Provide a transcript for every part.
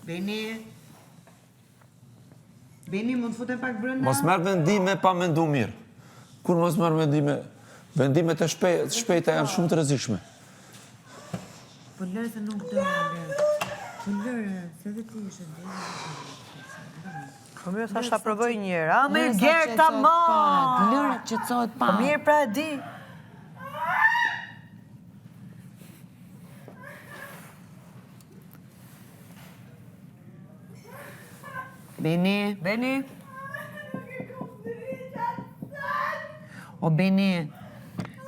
Beni, mund të futem pak brenda? Mos merr vendime pa mendu mirë. Kur mos merr vendimet e shpejta janë shumë të rrezikshme. Po lërë se nuk do. Po lërë, se dhe ti ishe dhe. Po mirë thash ta provoj një herë. A më Gerta ma. Lëra qetësohet pak. Po mirë pra e di. Beni. O Beni,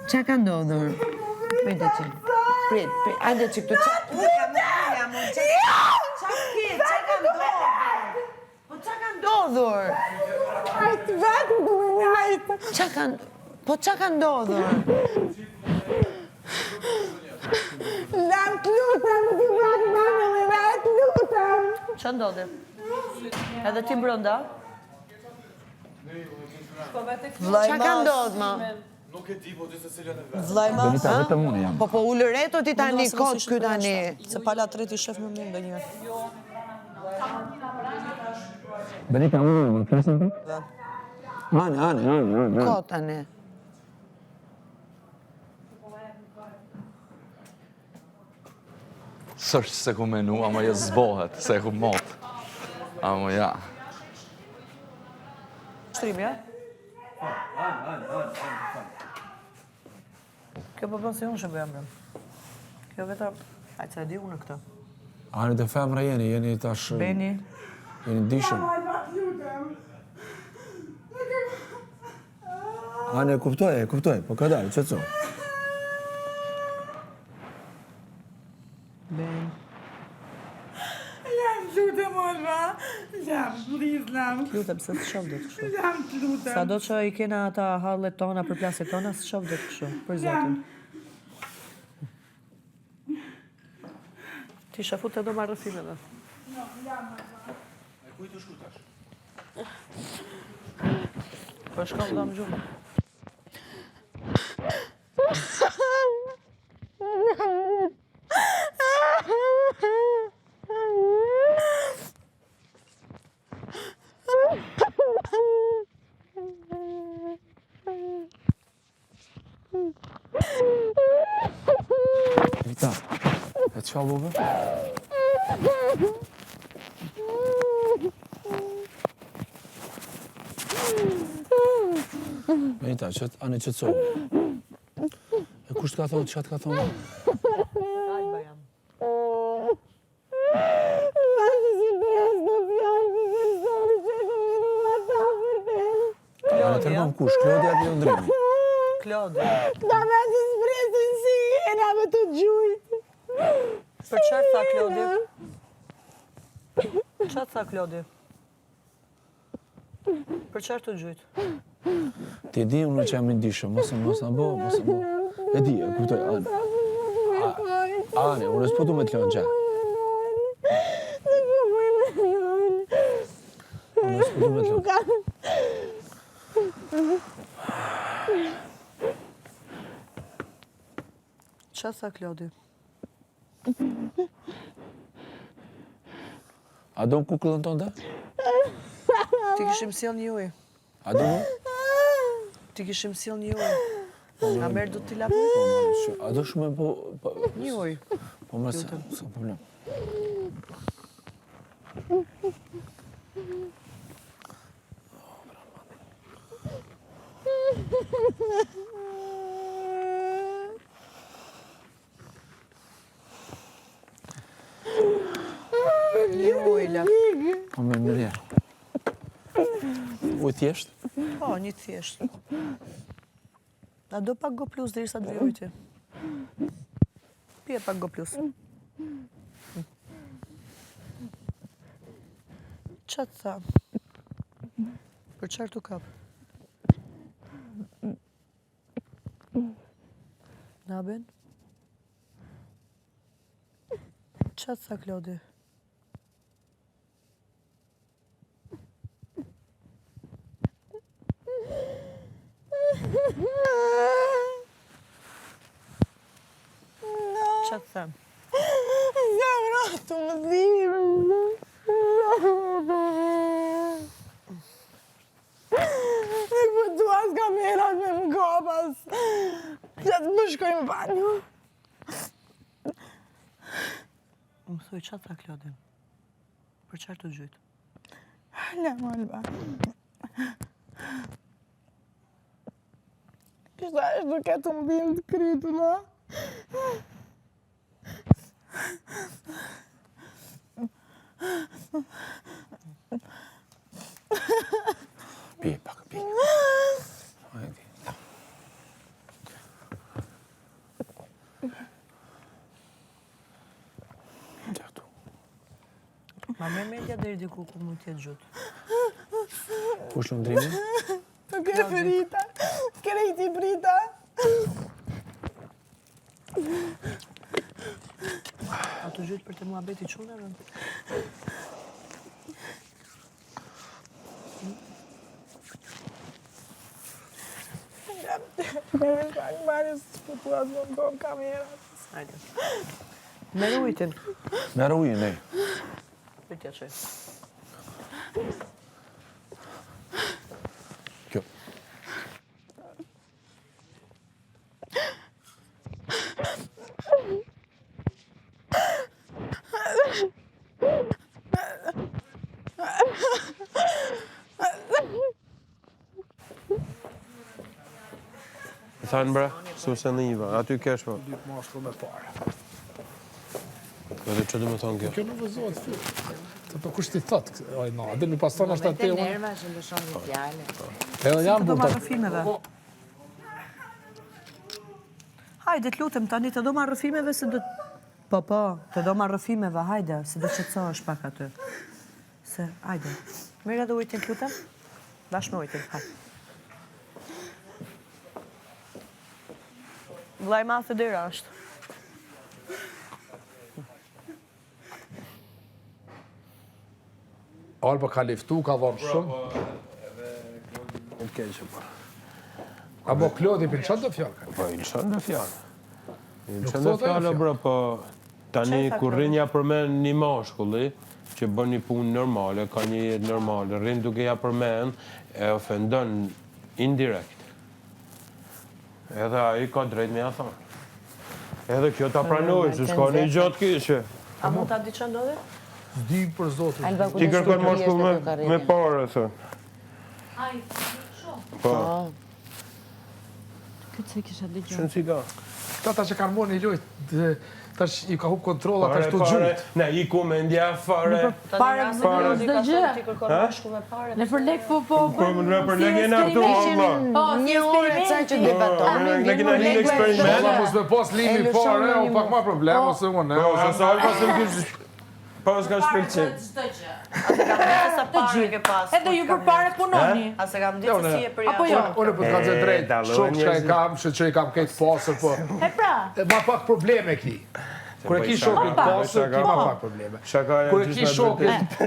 qa ka ndodhur? Prit, ajde që këtu qa... Po qa ka ndodhur? Po qa ka ndodhur? Lam të lutem, Qa ndodhi? Edhe ti brënda? Qa ka ndodh, ma? Nuk e di, po ti se cilën e vetë. Vlajma? Benita, vetëm unë jam. Po ullë reto ti tani kot ky tani. Se pala treti shef më mirë nga njërë. Benita, unë, flasën të? Ani. Kot tani. Sërsh se ku menu, ama je zbohet, se ku mot. Ama ja. Shtrimi, ja? Kjo po bën se unë që bëjmë brëm. Kjo vetëm... Ajtë se e di unë këtë. Ani të femra jeni tash... Beni. Jeni dishëm. Ani e kuptoj, po ka dalë, qëtëso. Beni. Jam të lutem, Olva. Jam, please, lam. Lutem, se të shof dhe të kështu. Jam të lutem. Sa do që i kena ata hallet tona për plasit tona, së shof dhe të kështu, për zotin. Ti shafut të do marrë rëfime dhe. E kuj të shkutash? Po shkam dhe më gjumë. Vita, e të qalove? Benita, ani qëtësoj. E kusht ka thonë, qatë ka thonë? Alba jam. Ani tërgom kush, Klodja atë Londrimi? Klodi. Da me të spresin si jena me të gjujt. Për qartë tha Klodi? Qatë tha Klodi? Për qartë të gjujtë? Ti di unë që jam indishëm, mos në bo. E di, e kuptoj, Ani. Ani, unë e s'po du me të lënë gjatë. Unë e s'po du me të lënë. Qa tha Klodi? A do në kukullën tonë da? Ti kishim sjell një ujë. A do në? Ti kishim sjell një ujë. A merë do t'i lapë? A do shumë po... Një ujë. Po mërë s'ka problem. Një ujë lapë. Po me mërja. Ujë thjesht? Po, një thjesht. A do pak go plus dhe sa të vjoj ti? Pije pak go plus. Qa të tha? Për qartë u kap? Naben? Qa të tha Klodi? Qa të them? Zemra, të më dhirë. shkojmë në banjo. Më thuj, qatë tha Klodin? Për qartë të gjytë? Lema, Alba. Kështa është duke të më dhim të krytu, ma. Pi, pak, pi. Hajde. Gjatu. Ma me media deri diku ku mund t'jetë gjutë. Kush lundrimi? Të kërë Brita. Krejti Brita. Ato gjutë për të mua beti qune, dhe? Kërë shkak marës të shputuat më në kamerat. Hajde. Merë ujtin. Merë ujin, nej. Për tja që. Kjo. Thanë bra, su se në iva, aty kesh më. Dy mashkull me pare. Edhe që du me thonë kjo? Kjo nuk vëzohet fyr. Të për kush ti thot, oj no, edhe mi pas tonë është atë unë. Nerva që ndëshon një fjallë. Edhe jam Të do burta. marrë rëfimeve. Hajde, t'lutem, tani të do marrë rëfimeve se do... Po, të do marrë rëfimeve, hajde, se do qëtësohesh pak aty. Se, hajde. Mirë edhe ujtin, t'lutem? Bashkë me ujtin, hajde. Vlaj ma thë dyra është. Alba ka liftu, ka dhonë shumë. Në keqë, po. Abo Klodi për qënë të fjallë ka? Po, i lëshon dhe fjallë. I Nuk lëshon dhe thot ajo fjallë, fjallë. bro, po... Tani, Qe tha kur Klodi? rinja përmen një mashkulli, që bën një punë normale, ka një jetë normale, rinë duke ja përmen, e ofendon indirekt. Edhe a i ka drejt me ja thonë. Edhe kjo ta pranoj, se s'ka një gjatë kishe. A mund t'a di që ndodhe? Di për zotin. Ti kërkon mashkull me pare, thonë. Po, Këtë se kisha di gjë. shënë si ka. Tata që kanë morë një lojtë, tash i ka hup kontrola, tash të gjujt. Ne, i ku me ndja fare. Pare më Klodi zdo ka gjë. thonë ti kërkon bashku me pare. Në për lek po. Në për lek jena këtu, Allah. Një orë ca që debatojmë. Ne kena një Shalla eksperiment. mos me pas limi pare, o pak ma problem, ose unë. Po, se sa alba se më kish... Po, s'ka shpilqim. Sa pare ke pas. Edhe ju për pare punoni. A se kam ditë se si e përja. Apo jo? Unë për të kanë zë drejt, dalloj shumë që i njerëzit. kam, që i kam këtë pasër, po. E pra. Ma pak probleme ki. Kur e ki shokit pasër, ki ma pak probleme. Shaka e Kur e ki shokit,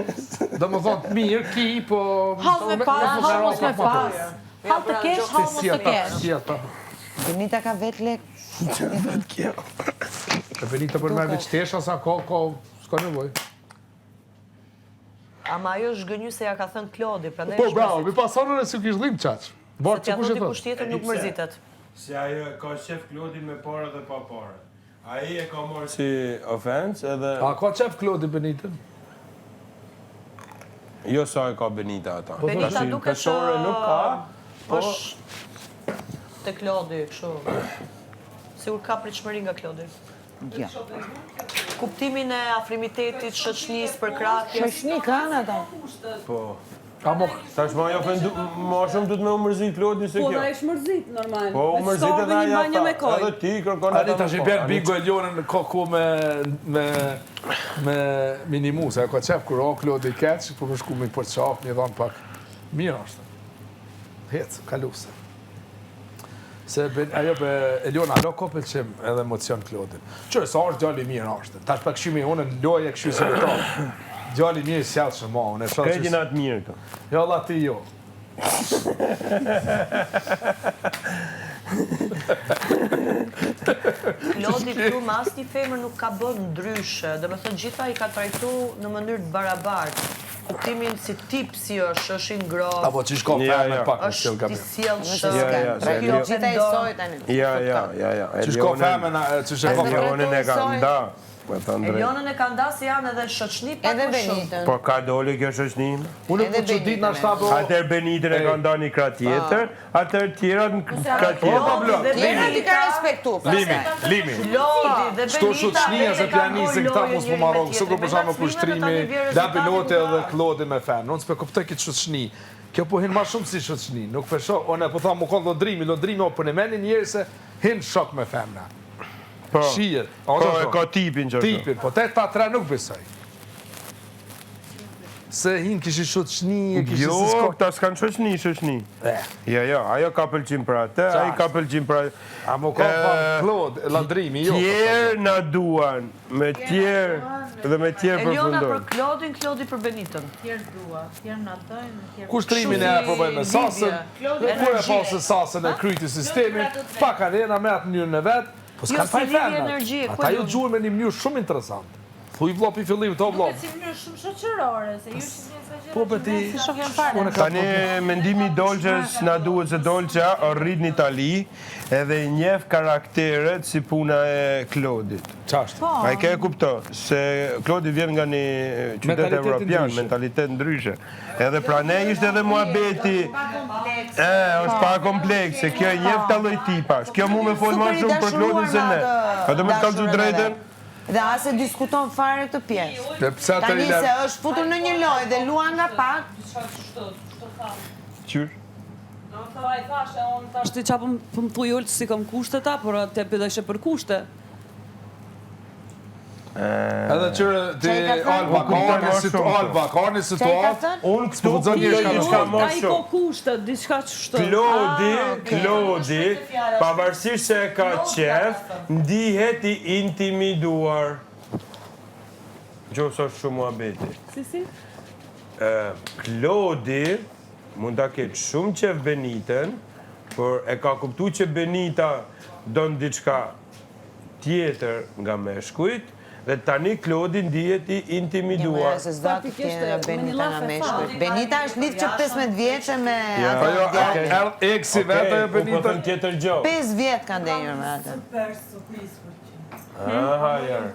do më thonë të mirë, ki, po... Hall me pas, hall mos me pas. Hall të kesh, hall mos të kesh. Si ata. Benita ka vetë lek. E Benita për me veçtesha sa s'ka nevoj. Ama ajo është gënyu se ja ka thënë Klodi, prandaj Po, është bravo, mërzit. mi pasonën e si kish dhim qaq. Se Barë t'ja që kush thënë e ti thot? kush tjetër nuk mërzitet. Si ajo ka qef Klodi me pare dhe pa pare. Ai e ka marrë si ofens edhe... A ka qef Klodi Benitën? Jo sa e ka Benita ata. Benita Si duket pesore nuk ka, po... është te Klodi, kështu. Sigur ka pritshmëri nga Klodi. Ja. Kuptimin e afrimitetit, shoqënisë për krahjes. Shni kanë ata. Po... A mo... Tash ma jo ofendu... Ma shumë du të me umërzit Klodi se Po, kjo. na ish mërzit, normal. Po umërzit edhe aja banjë me ta. koj. Edhe ti kërkon Ani tash i bjerë Bingo e Lionën në koku me minimu, se ka qef kur o Klodi keq, për më shku me i përqaf, mi dhonë pak. Mirë është. Hecë, kaluse. Se ajo për Eliona, alo ko pëlqim edhe emocion Klodin. Qërë, sa është djali mirë është. Tash për këshimi unë në loje këshu se me ta. Djali mirë sjallë që ma, unë e shoqës. Krejtin atë mirë këto. Jo, Allah ti jo. Klodi këtu me asnjë femër nuk ka bën ndryshe. Domethënë gjitha i ka trajtu në mënyrë të barabartë. kuptimin si tip si është i ngrohtë. Apo që shko femën pak në sjell Ti gabim. sjellshëm. Kjo gjitha e soj tani. Ja. Që shko femën, që shko femën. Elionën e ka nda. Po të drejt. Elionën e ka nda si janë edhe shoqni pak Edhe më shumë. Benitën. Po ka doli kjo shoqnim? Unë po që ditë në shtabo... Atër Benitën e ka nda një krah tjetër, atër tjerat në krah tjetër. Tjera ti ka respektu. Limi. Lodi dhe Shto Benita. shoqnia se planisin këta mos më marrë, kështu për shkak kushtrimi, da pilote edhe Klodi me fen. Unë s'pe kuptoj këtë shoqni. Kjo po hin më shumë si shoqni. Nuk po shoh, unë po tham u kon lodrimi po ne menin njerëz se hin shok me femra. Po, Shihet. e ka tipin që është. Tipin, po te ta tre nuk besoj. Se hin kishi shoqni, kishi Jo, si s'ka. këta s'kanë shoqni. Ja, ajo ka pëlqim për atë, ai ka pëlqim për atë. A mo ka Klod, ladrimi, jo. Tjerë na duan, me tjerë dhe me tjerë Eliona për përfundon. Klodin, Klodi për Benitën. Kushtrimin e problem me sasën, kur e pasë sasën e kryti sistemin, pak arena me atë mënyrën e vetë, po s'ka si faj lidhje femna. energjie, ku Ata e ju do? gjuhën me një mënyrë shumë interesant. Thuj vlop i fillim, to vlop. Si mënyrë shumë shoqërore, se ju që një Po për ti, unë ka Tani mendimi i Dolçës na duhet se Dolça rrit në Itali edhe i njeh karakteret si puna e Klodit. qashtë. Ai ke kupto se Klodi vjen nga një qytet Mentalitet evropian, ndryshe. mentalitet ndryshe. Edhe pranej ishte edhe muhabeti. Është pa komplekse, kjo e njeh ta lloj tipash. Kjo mu me fol më shumë për Klodin se ne. A do me të kallëzu drejtën? Dhe asë diskuton fare këtë pjesë. Dhe pse atë Tani i se lem? është futur në një lojë dhe luan nga pak, Qysh? Shti qa për më thuj ullë si kom kushte ta, por te pëdeshe për kushte. Edhe qërë ti Çai ka thënë? Alba, ka Kuptoj një më shumë, Alba, ka një që i ka situatë, thënë? Unë këtu S'po guxon njerëz ka diçka më A i ko shumë. kushte, diçka që shtë. Klodi, pavarësisht se ka qef, ndihet i intimiduar. Gjosë është shumë muhabeti. Si? Klodi mund ta ketë shumë qef Benitën, por e ka kuptu që Benita don diçka tjetër nga meshkujt, dhe tani Klodi ndihet i intimiduar. se s'da të tjene nga Benita nga meshkujt. Benita është lidhë që 15 vjeqe me ajo eksi vetë e Po po Benita. thënë tjetër gjë. 5 vjetë ka ndenjër me atë. Aha, jarë.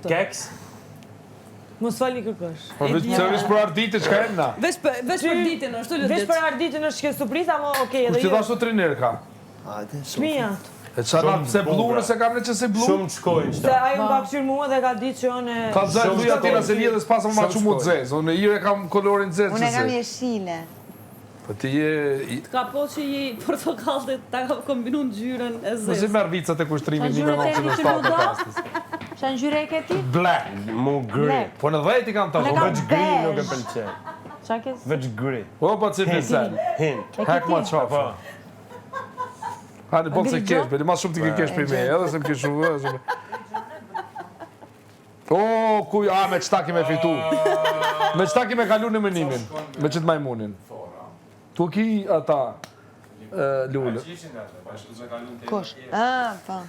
Keks? Mos fali kërkosh. Po sërish për arditë çka e na. Veç për ditën, është të Vesh për arditën është kjo surprizë, ama okej, Kush edhe ti ju. dashu triner ka? Fëmijat. E çfarë pse bllurë se kam ne që se bllurë? Shumë të shkojnë Se qëta. ajo më ka këshyrë mua dhe ka ditë që unë... Ka zë thuj aty se vjedhës pas më çu mu zez. Unë ire kam kolorin zez. Unë e kam jeshile. Po ti je Ka po që i portokallit ta ka kombinu në gjyren e mos i zezë. merr vicat e kushtrimin një me Ngjyra mos në e shtatë ludo? pastës. Shanë gjyre e ke ti? Black. Mu gri. Po në 10 i kam tash. Unë kam Veç gri nuk e beige. pëlqen. Qa ke? Veç gri. Po po si pse. Hint. Hak ma çfarë. Po. Hadi bok se kesh, bëri më shumë ti ke kesh për me, edhe se më ke shumë. O, kuj, me qëta ki me fitu. Me qëta ki me kalu në mënimin. Me qëtë majmunin. Tu ki ata lullë. Kush? Po.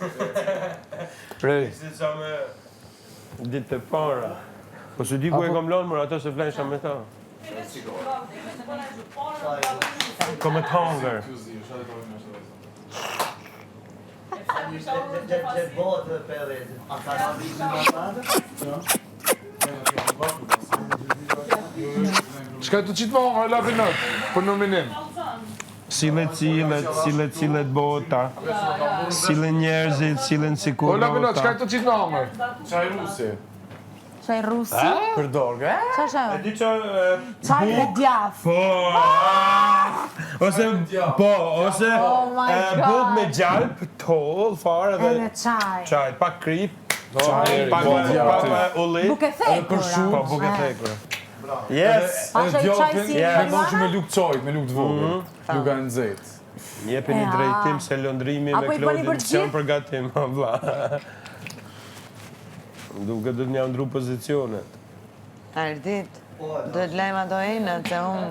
Prej. Si sa me ditë të para. Po se di ku e kam lënë mërë ato se flenë me ta. Kom et hunger. Qka të qitë më hongë, la pinët, për nominim. Cilet bota. Cilet njerëzit, cilen si O, la pinët, qka kurota. të qitë më hongë? Qaj rusi? Për dorë, Qa shë? E di që... Qaj e djaf? Po, ose my God. buk me gjalp, toll, fare Edhe dhe qaj. qaj, pak krip, Qaj, pak ullit. Buke thekur. Po, buke thekur. Yes! Pasha i qaj si Yeah. e me luk çoj, me luk të vogël. Luka në nxehtë. Jepeni Ja. drejtim se lëndrimi Apo me i bëni për Klodin gjithë? s'jam përgatim, vlla. Duke do të një ndru pozicionet. Ardit, do të lejmë ato enët, se unë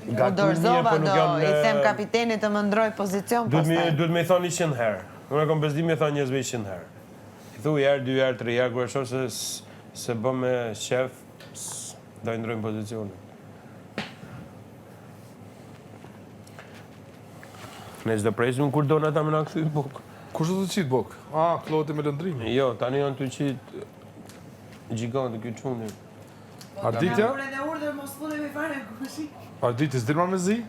u Gatu mirë, dorzova po nuk do, jam i në- them kapitenit të më ndroj pozicion pastaj. Duhet me i thonë 100 herë. Unë e kom bezdim me i thonë njëzve 100 herë. I thu herë, 2 herë, 3 herë, kur e shoh se se bë me shef, do i ndrojmë pozicionin. Ne s'do presim kur do në ta me na kthy buk. Kush do të qitë buk? Kloti me lëndrimi. Jo, tani janë të qitë gjigante kjo çuni. Arditja? Arditja s'dil ma me zi?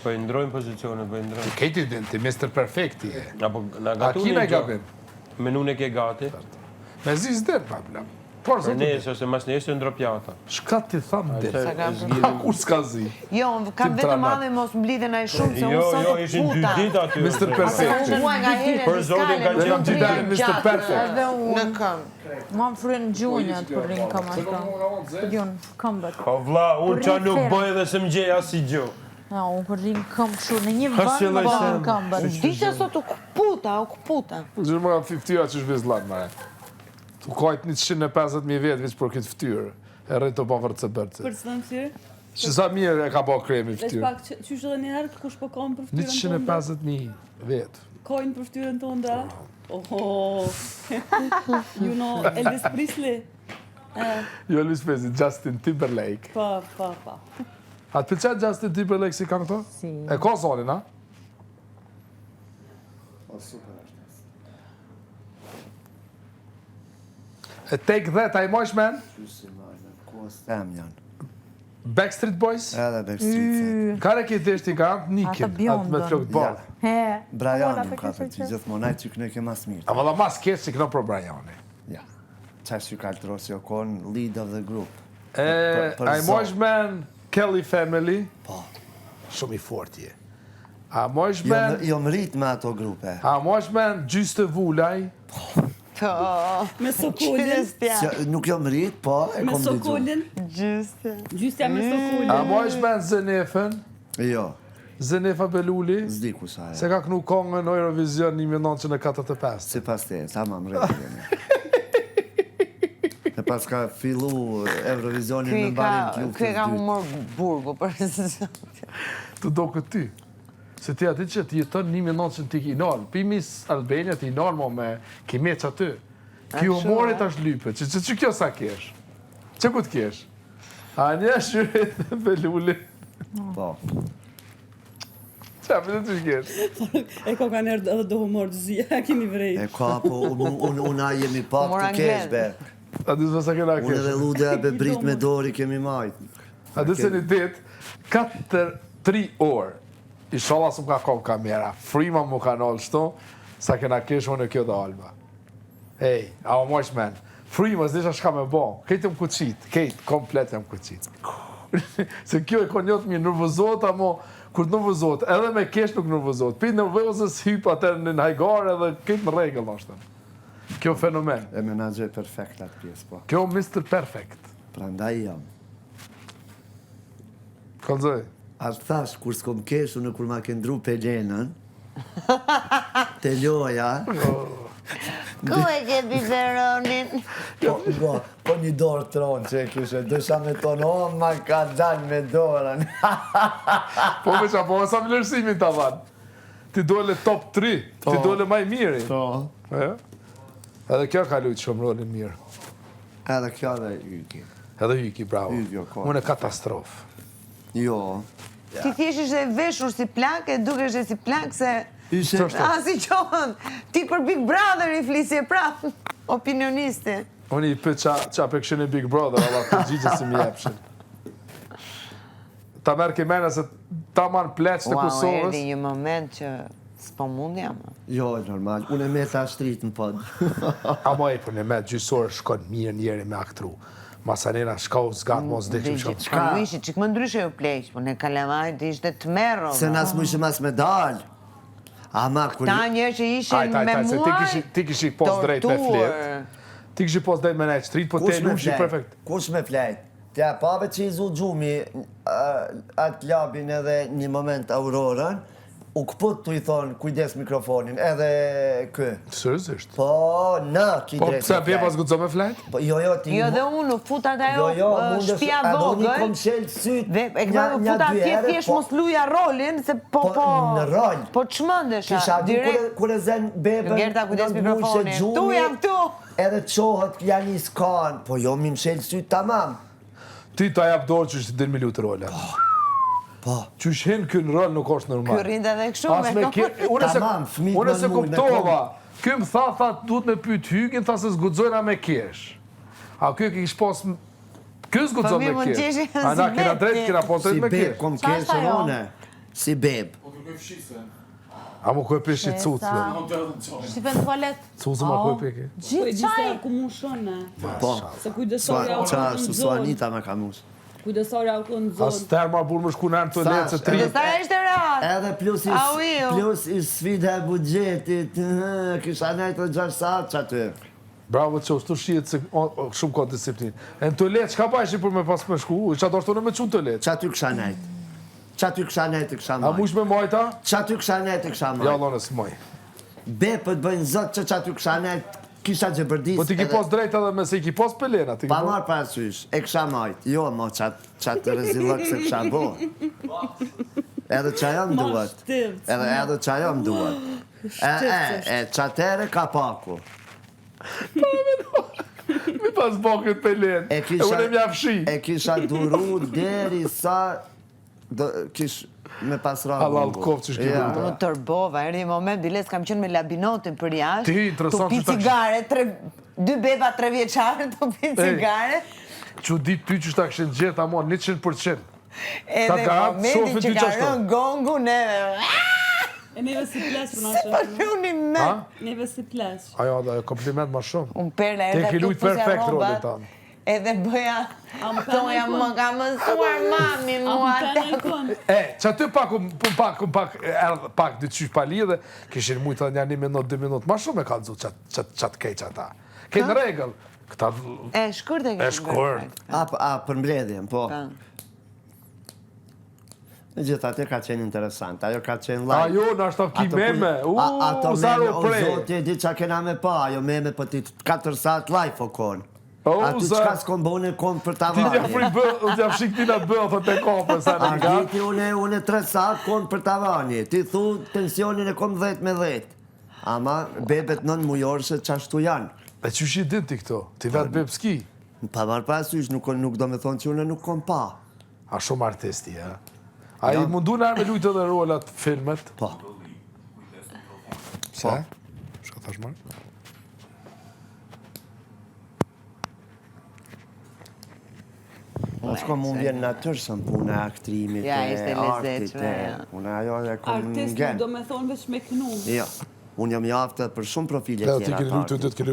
Po i ndrojmë pozicionin, po i ndrojmë. Kejti ti Mr. Perfekti. Apo na A gatuni. kina i gabim? Menun e ke gati. Me zi s'dil, problem. Por, Për zotë nesër, se mas nesër ndro pjata. Shka ti thamë del? Kur s'ka zi? Jo, kam vetëm madhe mos mblidhen ai shumë, se unë Jo, sot ishin 2 ditë aty. Mr. Perfekti. Unë nga herë Për zotin ka Jam gjidari Mr. Perfect. Edhe unë. në këmbë. Ma më fryn gjunjët për rinë kam ashtu. Për gjun, këmbët. Po vlla, unë qa nuk bëj edhe se më gjej asë i gjo. Ja, unë për rinë këmbë kështu, në një Ha, si vend më lajse. bëhen këmbët. Dita sot u këputa. Gjërë më kam ftyra që shviz lat, mare. Tu kajt 150.000 vetë veç për këtë ftyrë. E rrejt të pa vërë të bërë. Për të thënë ftyrë? Që sa mirë e ka ba kremi Veç ftyrë. pak qysh edhe një herë kush po kanë për ftyrën tonë? 150.000 vetë. Kojnë për ftyrën tonë da? Oho. You know, Elvis Presley. Jo Elvis Presley, Justin Timberlake. Pa. A të pëlqen Justin Timberlake si kanë këto? Si. E ka zonin, a? E Take That, a i mojsh men? Tem janë. Backstreet Boys? Edhe Backstreet. Kare këtë ishti ka Nikin, Ata atë bjondën. me flokët bardh. He. Brian më ka të gjithmonë, ai që këne ke mas mirë. A valla mas keq që këno për Briani. Ja. Qash që ka të rosë jo konë lead of the group. A i mojsh men Kelly Family? Po. Shumë i fort je. A mojsh men... Jo më rrit me ato grupe. A mojsh men Gjystë Vulaj? Me sokullin. Nuk jo më rrit, po e Me kom digju. sokullin. Gjystja me sokullin. A mojsh men Zenefën? Jo, Zenefa Beluli? zdi ku sa Se e. ka knu kongën në Eurovision 1945. Si pas te, sa ma më rrit jemi. E pas ka fillu Eurovisionin në barin të luftës Ky ka dytë. humor burgu për Të do këtë ty. Se ti ati që ti jeton 1900 ti ki nalë. Pimis Albania ti nalë mo me kimeq aty. Ki humorit është lype. Që kjo sa kesh? Që ku të kesh? A një shyrit në Beluli? Po. Qa për të që kesh? E ko ka nërë edhe do humor të zi, a kini vrejt. E ka, po una jemi pak Humor të kesh, be. A di s'ma sa kena Unë edhe kesh? lude be brit me dori kemi majt. A di se një dit, 4-3 orë, i shala s'm ka kom kamera, frima mu ka nalë shto, sa kena kesh unë e kjo dhe alba. Ej, a o mojsh men, frima s'disha shka me bo, kejtë më kuqit, kejtë, komplet jam kuqit. Se kjo e kon njot mi nërvëzot, amo, kur të nërvëzot, edhe me kesh nuk nërvëzot, pi nërvëzës hyp atër në hajgar edhe kejtë më regëll ashtë. Kjo fenomen. E menagjoj perfekt atë pjesë, po. Kjo Mr. Perfect. Pra ndaj jam. Kalzoj. A thash, kur s'kom kesh, unë kur ma këndru Pelenën, te loja, Ku e ke biberonin? po një dorë tronë që e kishe, dësha me tonë, o, ma ka dalë me dorën. Po me qa, po sa vlerësimin të avanë. Ti dole top 3, ti dole maj miri. E? Edhe kjo ka lujtë shumë rolin mirë. Edhe kjo dhe Yki. Edhe Yki, bravo. Yki, o, ko. Unë e katastrofë. Jo. Ti t'jesh ishte veshur si plak, e dukesh e si plak se... Ishe, A, si qohën, ti për Big Brother i flisje prap, opinionisti. Unë i për qa për këshin e Big Brother, Allah të gjithë si mi jepshin. Ta merë ke mene se ta marë pleq të Wow, Kosovës. erdi një moment që s'po mund jam. jo, normal. Unë e me ta shtrit në pod. Amo e për në me gjysore shkon mirë njeri me aktru. Masanena shkau zgatë mos dhe këshim shumë. Shka u ishi, që më ndryshe ju pleq, po në Kalamajt ishte të merro. Se nas mu ishe mas me dalë. Ama, kur... Ta njerë që ishin me se muaj, ti kishi pos drejt me flet. Ti kishi pos drejt me nejtë shtrit, po te nuk shi perfekt. Kush me flejt? Tja, pave që i zu gjumi atë labin edhe një moment Aurorën, u këput të i thonë, kujdes mikrofonin, edhe kë. Sërëzisht. Po, në, ki Po drejt pse bje pas gudzo me flet? Po, jo, ti... Jo dhe unë, futat ajo shpia Edhe unë i vogël. kom shelë syt Dhe e këta futa atje thjesht mos luja rolin, se po... në rol. Po çmendesha, Kisha di direkt. kur e zen bebën... Gerta, kujdes mikrofonin. Tu jam këtu! edhe qohët janë një skanë, po jo mi mshelë sytë tamam. Ti ta jap dorë që është din me lutë rola. Po. Që shenë kënë rol nuk është normal. Ky rrinte edhe kështu Tamam, fëmijët Unë se më mujnë me kuptova. Ky më tha, duhet me pyet Hygin, tha se zguxojna me kesh. A ky kish pas ky zguxon me mund kesh. qeshi A na si kena beb, drejt, kena pas drejt Si me beb, kesh. kom keshën une. Si beb. A mu koj peshi cucë. Shqipen toalet. Cucë ma koj peki. Po e di se ku mushon. Po. Se kujdesorja u Qa është në su zonë. Anita me kamus. Kujdesorja u në As zonë. terma burë më shku në të letë se tri. Sa ishte rehat? Edhe plus i sfida e budgetit, kisha nejtë 6 saat që aty. Bravo që është të shijet se shumë ka disiplin. E në të letë, qka bajshi për me pas me shku? Qa do shtonë me qunë të letë? Qa ty kisha nejtë? Qa ty kisha nejtë i kisha A majtë? mush me majta? Qa ty kisha nejtë i kisha Ja, majtë? lonës maj. Bepët bëjnë zëtë që qa ty kisha nejtë, kisha gjëbërdis. Po ti ki pas drejt edhe me se i ki pas pelena. Pa marë parasysh, e kisha majtë. Jo, mo, qa të rezilok se kisha bo. Edhe qa jam duhet. Edhe qa jam duhet. Qa tere ka paku. Mi pas bakët pelen. E unë e mja fshi. E kisha duru deri sa kish me pas ragu. Halal kofë që shkipë. Unë tërbova, eri moment, biles kam qenë me labinotin për jashtë. Ti, interesant që ta... Tu pi cigare, 2 beba 3 vjeçare, tu pi cigare. Që ditë ty që shta këshin gjithë, amon, 100%. Edhe momentin që ka rënë gongu, neve... E neve si plesh për Se pa shuni me... Neve si plesh. Ajo, dhe kompliment ma shumë. Unë perla Te ki lujtë perfekt rolit tanë. Edhe bëja... Toja më ka mësuar mami mua E, që aty pak dy qysh pa lidhe, kishin mujtë një 1 minutë, 2 minutë, ma shumë e ka dzu qatë keq ata. Kejnë regël. E shkurt e E shkurt. A, për mbledhjen, po. Në gjithë atë ka qenë interesant, ajo ka qenë live. Ajo, në ashtë ki meme, zaro prej. O zotje, di qa kena me pa, ajo meme për ti 4 saat live o konë. Aty qka s'kom bëne konë për ta vanje. Ti t'ja fshik tina bëllë, thë te kopë, sa në nga. A diti une 3 saat konë për ta vanje. Ti thu tensionin e kom 10 me 10. Ama bebet 9 mujorë se qashtu janë. E që shi din ti këto? Ti vetë beb s'ki? Pa marë pasysh, nuk do me thonë që une nuk kom pa. A shumë artisti, ja? A i mundu në me lujtë edhe rolat filmet? Po. Se? Shka thash marë? Unë s'kom mund vjenë natyrë së më punë e aktrimit, e artit, unë ajo e kom ngen. Artist nuk do me thonë veç me kënu. Jo, unë jam jaftë për shumë profile tjera. Ti keni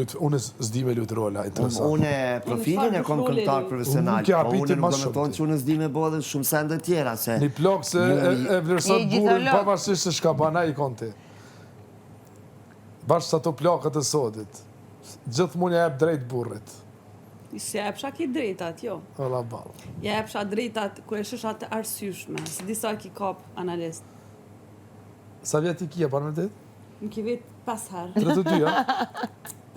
lujtë, unë s'di me lujtë rola, interesant. Unë profilin e kom këngëtar profesional, po unë nuk do me thonë që unë s'di me bo dhe shumë sende tjera, se... Një plok se e vlerësat burin, pavarësisht se shka bana i konti. Bashkë sa to plakët e sotit. Gjithë mund ja ep drejt burrit. Se ja epsha ki drejtat, jo. Ola balë. Ja epsha drejtat kër e shësha të arsyshme, se disa ki kap analist. Sa vjet i kia, parë në dit? Më ki vetë 5 herë. 32, ja?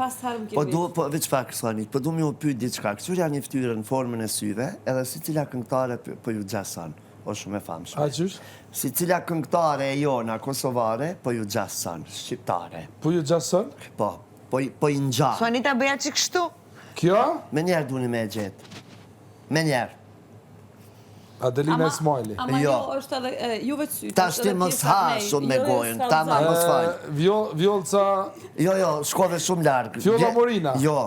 5 herë më ki vetë. Po, veç pak, Sonit, po du mi u pyt diçka, kësur janë i ftyrë në formën e syve, edhe si cila këngëtare po ju gjasan, o shumë e famshme. A qysh? Si cila këngëtare e jona kosovare, po ju gjasan, shqiptare. Po ju gjasan? Po i nxarë. Sonita bëja që kështu? Kjo? Me njerë duni me gjetë. Me njerë. Adelina Ismaili. Ama jo është edhe juve të sytë. Ta shti mos ha shumë me gojën, ta ma mos falë. Vjolca... Jo, shkove shumë largë. Fjolla Morina. Jo.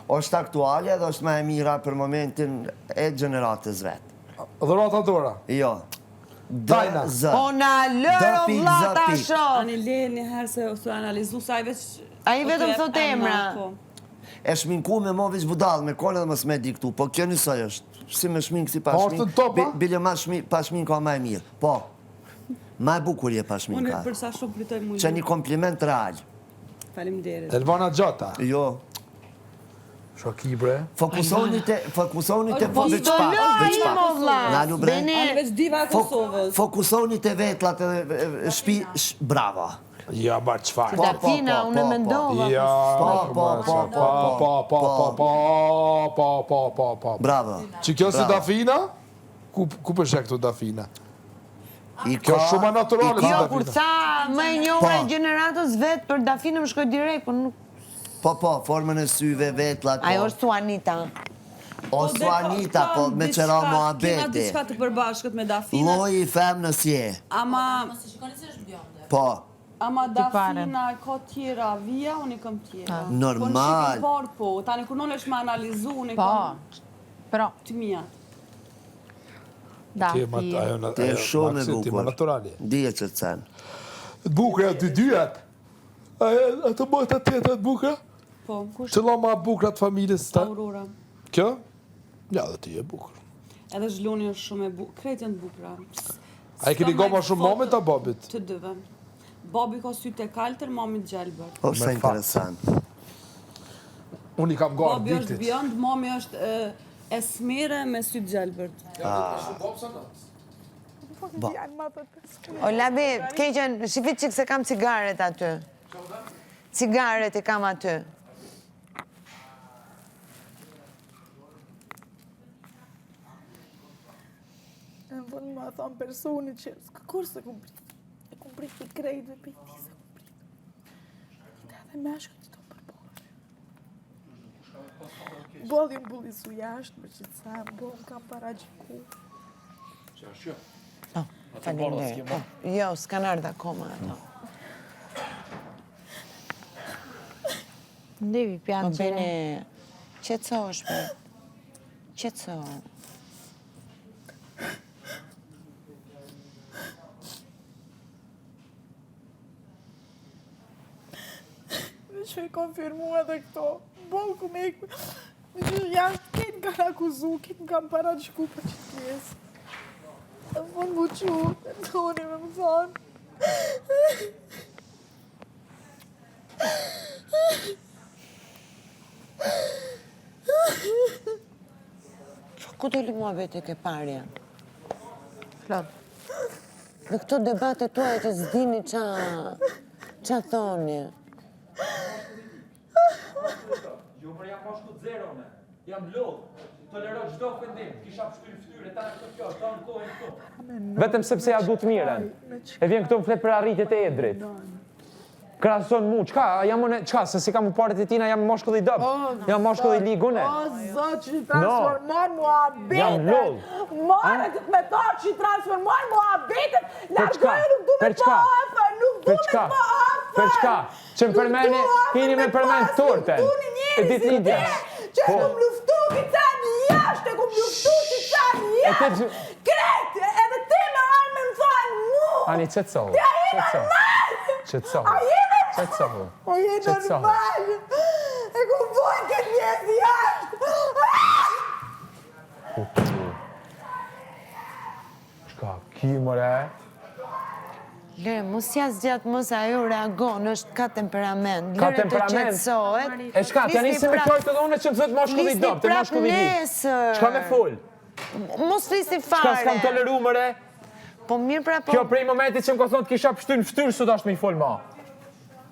është aktuale dhe është ma e mira për momentin e gjeneratës vetë. Dhurata Dora? Jo. Tajna. O na lërë o vlata shumë. Ani le njëherë se o të analizu sa i veç... A i vetëm thot emra. E shminku me mo veç budal, me kone dhe mës me diktu, po kjo njësoj është. Si me shmink, si pa shmink. Pa është të topa? Bile pa shmink ka ma e mirë. Po. Ma e bukur je pa shmink ka. Unë përsa shumë pritoj mujë. Që një kompliment real. Falim derit. Elvana Gjata? Jo. Shoki bre. Fokusoni te veç pa. Nalu bre. Ani veç diva e Kosovës. Fokusoni te vetlat e shpi, brava. Ja, ba qfar. Dafina, unë e mendova. Ja, pa. Bravo. Që kjo si Dafina? Ku përshek këtu Dafina? Kjo shumë naturale si Jo, Dafina. kur ca më e njohur e gjeneratës vetë për Dafinë më shkoj direkt, po nuk... Po, formën e syve vetlat, po. Ajo është Suanita. O Suanita, po me qëra Kena muhabeti. diçka të përbashkët me Dafina. Loj i femnës je. Ama Po. Ama Dafina ka tjera vija, unë i kam tjera. Normal. Po në shikën parë po, tani kur nënë është me analizu, unë i kam të mijat. Ti Ti e shumë e Ti bukur. naturali. Dije që të sen. Bukra të dyat. Ato bëhet atë të bukra? Po, Qëlla ma bukra të familjes të ta? Aurora. Kjo? Ja, dhe ti e bukur. Edhe zhloni është shumë e bukur, krejt janë të bukra. A i keni goma shumë mamit a babit? Të dëve. Babi ka sytë e kaltër, mami të gjelbër. O, sa interesant. Unë i kam garë Babi është ditit. bjënd, mami është esmire me sytë gjelbërt. O Labi, të keqen, shifit që se kam cigaret aty. Cigaret i kam aty. Në vënë ma thonë personi që kur se kum prit i krejtve për ti se kum prit. Dita dhe me shkët që të përbore. Bolli më bullisu jashtë, më që të sa, bollë kam para gjiku. Faleminderit. Jo, s'kan ardhur akoma ato. Ndevi Po pjanë që... bene, qetëso shpe. Qetëso. Që i konfirmu edhe këto. Bollë ku me ikë. Në që jashtë ketë nga në akuzu, ketë nga më para gjiku për që të pjesë. Të fund mu që, të toni me më thonë. Ku doli mua vete ke parja? Flot. Në këto debate tuaj që s'dini qa thoni. Jo, për jam moshku të zero, me. Jam lodhë. Toleroj çdo ofendim. Kisha pështyr fytyre, ta në kjo, ta në kohën këtu. Vetëm sepse ja du të miren. E vjen këtu më flet për arritjet e Edrit. Krahason mu, qka, se si kam u paret e tina, jam moshkull i dëbë. Jam moshkull i ligune. O, zot që i transformon mua abetet. Jam lodhë. More të me thorë që i transformon mua abetet. Largojë nuk du me po afer, nuk du me po afer. Per çka? Që më përmeni, hini me përmeni torten. E ditë lidjes. Që e kum luftu ki cani jashtë, e kum luftu ki cani jashtë. Kretë, edhe ti me arme më thonë mu. Ani, qëtësohu. Ti a i normal. Qëtësohu. Qëtësohu. O je normal. E kum vojnë këtë mjesë jashtë. Shka, ki mëre? Lere, mos jas gjatë mos ajo reagon, është ka temperament. Ka Lere të temperament? qetësohet. E shka, t'ja nisi me kërë të dhone që më thët moshkull i dëbë, të moshkull i li. Shka me full? Mos flisni fare. Shka s'kam toleru mëre? Po mirë pra po... Kjo prej momentit që më ka thonë të kisha pështyr në ftyrë, sot ashtë me i full ma.